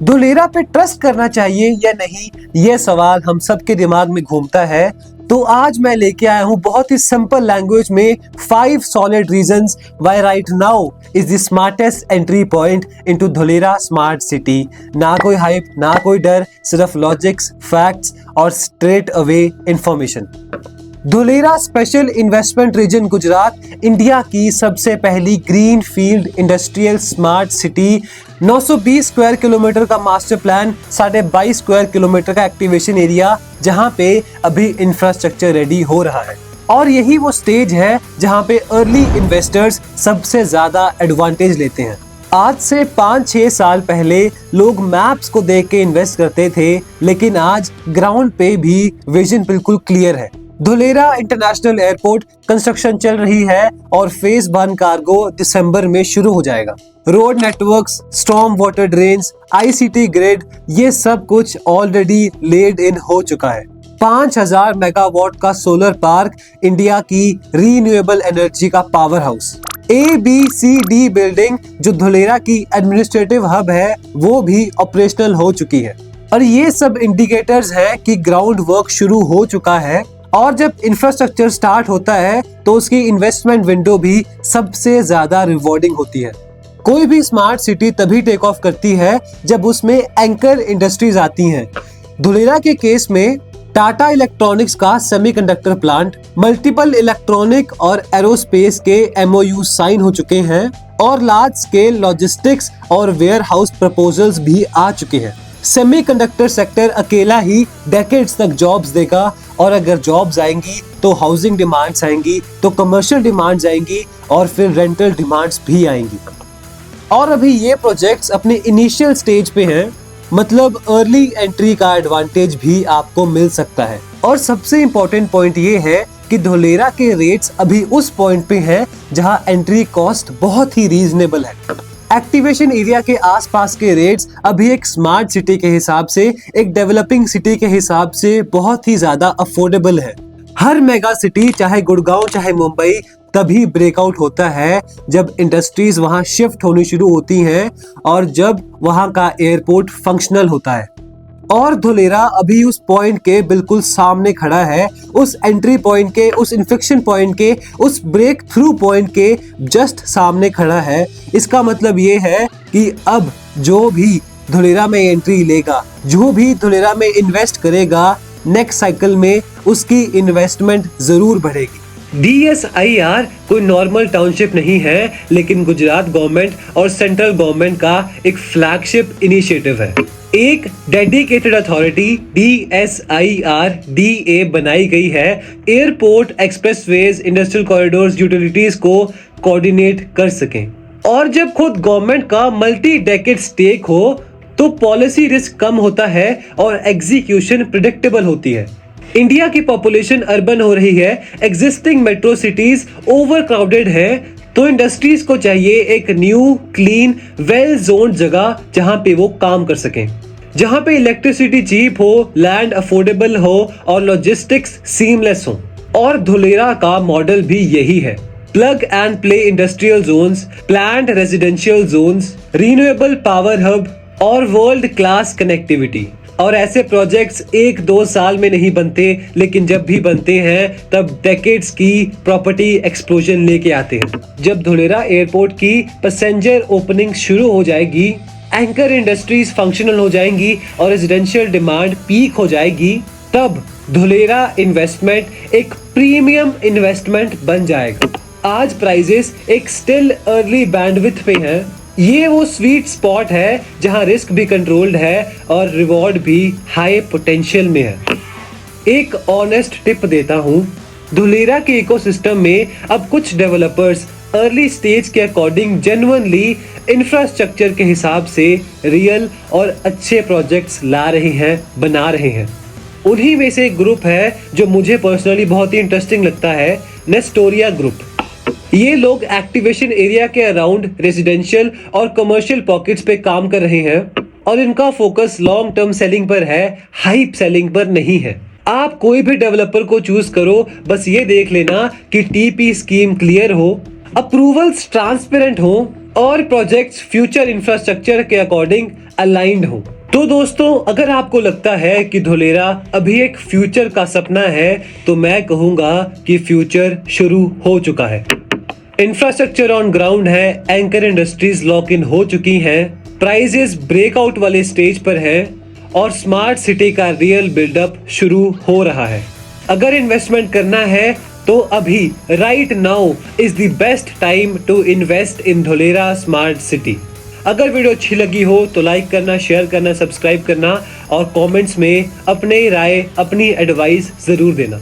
धुलेरा पे ट्रस्ट करना चाहिए या नहीं, ये सवाल हम सबके दिमाग में घूमता है। तो आज मैं लेके आया हूं बहुत ही सिंपल लैंग्वेज में 5 solid reasons why right now is the smartest entry point into Dholera smart city. ना कोई हाइप, ना कोई डर, सिर्फ लॉजिक्स, फैक्ट्स और straight away information. Dholera special investment region Gujarat India की सबसे पहली green field industrial smart city. 920 square kilometre का मास्टर प्लान, 22.5 स्क्वायर किलोमीटर का एक्टिवेशन एरिया, जहां पे अभी इंफ्रास्ट्रक्चर रेडी हो रहा है। और यही वो स्टेज है जहां पे अर्ली इन्वेस्टर्स सबसे ज्यादा एडवांटेज लेते हैं। आज से 5-6 साल पहले लोग मैप्स को देख के इन्वेस्ट करते थे, लेकिन आज ग्राउंड पे भी विजन बिल्कुल क्लियर है। धुलेरा इंटरनेशनल एयरपोर्ट कंस्ट्रक्शन चल रही है और फेज 1 कार्गो दिसंबर में शुरू हो जाएगा। Road networks, storm water drains, ICT grid, ये सब कुछ ऑलरेडी लेड इन हो चुका है। 5000 मेगावाट का सोलर पार्क, इंडिया की रीन्यूएबल एनर्जी का पावर हाउस। ABCD बिल्डिंग जो धुलेरा की एडमिनिस्ट्रेटिव हब है, वो भी ऑपरेशनल हो चुकी है। और ये सब इंडिकेटर्स है कि ग्राउंड वर्क शुरू हो चुका है। और जब इंफ्रास्ट्रक्चर स्टार्ट होता है तो उसकी इन्वेस्टमेंट विंडो भी सबसे ज्यादा रिवॉर्डिंग होती है। कोई भी स्मार्ट सिटी तभी टेक ऑफ करती है जब उसमें एंकर इंडस्ट्रीज आती हैं। धुलेरा के केस में टाटा इलेक्ट्रॉनिक्स का सेमीकंडक्टर प्लांट, मल्टीपल इलेक्ट्रॉनिक और एरोस्पेस के MOU साइन हो चुके हैं और लार्ज स्केल लॉजिस्टिक्स और वेयर हाउस प्रपोजल्स भी आ चुके हैं। सेमीकंडक्टर सेक्टर अकेला ही डेकेड्स तक जॉब्स देगा, और अगर जॉब्स आएंगी तो हाउसिंग डिमांड्स आएंगी, तो कमर्शियल डिमांड्स आएंगी, और फिर रेंटल डिमांड्स भी आएंगी। और अभी ये प्रोजेक्ट्स अपने इनिशियल स्टेज पे हैं, मतलब अर्ली एंट्री का एडवांटेज भी आपको मिल सकता है। और सबसे इम्पोर्टेंट पॉइंट ये है कि धुलेरा के रेट्स अभी उस पॉइंट पे हैं जहां एंट्री कॉस्ट बहुत ही रीजनेबल है। एक्टिवेशन एरिया के आसपास के रेट्स अभी एक स्मार्ट सिटी के हिसाब से, एक डेवलपिंग सिटी के हिसाब से बहुत ही ज्यादा अफोर्डेबल है। हर मेगा सिटी, चाहे गुड़गांव चाहे मुंबई, तभी ब्रेकआउट होता है जब इंडस्ट्रीज वहां शिफ्ट होनी शुरू होती हैं और जब वहां का एयरपोर्ट फंक्शनल होता है। और धुलेरा अभी उस पॉइंट के बिल्कुल सामने खड़ा है, उस एंट्री पॉइंट के, उस इन्फेक्शन पॉइंट के, उस ब्रेक थ्रू पॉइंट के जस्ट सामने खड़ा है। इसका मतलब ये है कि अब जो भी धुलेरा में एंट्री लेगा, जो भी धुलेरा में इन्वेस्ट करेगा, नेक्स्ट साइकिल में उसकी इन्वेस्टमेंट जरूर बढ़ेगी। DSIR कोई नॉर्मल टाउनशिप नहीं है, लेकिन गुजरात गवर्नमेंट और सेंट्रल गवर्नमेंट का एक फ्लैगशिप इनिशिएटिव है। एक डेडिकेटेड अथॉरिटी DSIR DA बनाई गई है airport, expressways, industrial corridors, utilities को कोऑर्डिनेट कर सकें। और जब खुद गवर्नमेंट का मल्टी डेकेड स्टेक हो तो पॉलिसी रिस्क कम होता है और एग्जीक्यूशन प्रिडिक्टेबल होती है। इंडिया की पॉपुलेशन अर्बन हो रही है, existing metro cities over crowded है, तो इंडस्ट्रीज को चाहिए एक न्यू, क्लीन, वेल जोन्ड जगह जहां पे वो काम कर सकें, जहां पे इलेक्ट्रिसिटी चीप हो, लैंड अफोर्डेबल हो और लॉजिस्टिक्स सीमलेस हो। और धुलेरा का मॉडल भी यही है। Plug and play industrial zones, planned residential zones, renewable power hub और वर्ल्ड क्लास कनेक्टिविटी। और ऐसे प्रोजेक्ट्स 1-2 साल में नहीं बनते, लेकिन जब भी बनते हैं तब डेकेड्स की प्रॉपर्टी एक्सप्लोजन लेके आते हैं। जब धुलेरा एयरपोर्ट की पैसेंजर ओपनिंग शुरू हो जाएगी, एंकर इंडस्ट्रीज फंक्शनल हो जाएंगी और रेजिडेंशियल डिमांड पीक हो जाएगी, तब धुलेरा इन्वेस्टमेंट एक प्रीमियम इन्वेस्टमेंट बन जाएगा। आज प्राइजेस एक स्टिल अर्ली बैंडविड्थ पे हैं। ये वो स्वीट स्पॉट है जहां रिस्क भी कंट्रोल्ड है और रिवॉर्ड भी हाई पोटेंशियल में है। एक ऑनेस्ट टिप देता हूं, धुलेरा के इकोसिस्टम में अब कुछ डेवलपर्स अर्ली स्टेज के अकॉर्डिंग जेन्युइनली इंफ्रास्ट्रक्चर के हिसाब से रियल और अच्छे प्रोजेक्ट्स ला रहे हैं, बना रहे हैं। उन्हीं में से एक ग्रुप है जो मुझे पर्सनली बहुत ही इंटरेस्टिंग लगता है, नेस्टोरिया ग्रुप। ये लोग एक्टिवेशन एरिया के अराउंड रेजिडेंशियल और कमर्शियल पॉकेट्स पे काम कर रहे हैं और इनका फोकस लॉन्ग टर्म सेलिंग पर है, हाइप सेलिंग पर नहीं है। आप कोई भी डेवलपर को चूज करो, बस ये देख लेना कि टीपी स्कीम क्लियर हो, अप्रूवल्स ट्रांसपेरेंट हो और प्रोजेक्ट्स फ्यूचर इंफ्रास्ट्रक्चर के अकॉर्डिंग अलाइंड हो। तो दोस्तों, अगर आपको लगता है कि धोलेरा अभी एक फ्यूचर का सपना है, तो मैं कहूंगा कि फ्यूचर शुरू हो चुका है। इंफ्रास्ट्रक्चर ऑन ग्राउंड है, एंकर इंडस्ट्रीज लॉक इन हो चुकी हैं, प्राइजेस ब्रेकआउट वाले स्टेज पर है और स्मार्ट सिटी का रियल बिल्डअप शुरू हो रहा है। अगर इन्वेस्टमेंट करना है तो अभी right now is the best time to invest in Dholera smart city. अगर वीडियो अच्छी लगी हो तो लाइक करना, शेयर करना, सब्सक्राइब करना और कमेंट्स में अपने राय, अपनी एडवाइस जरूर देना।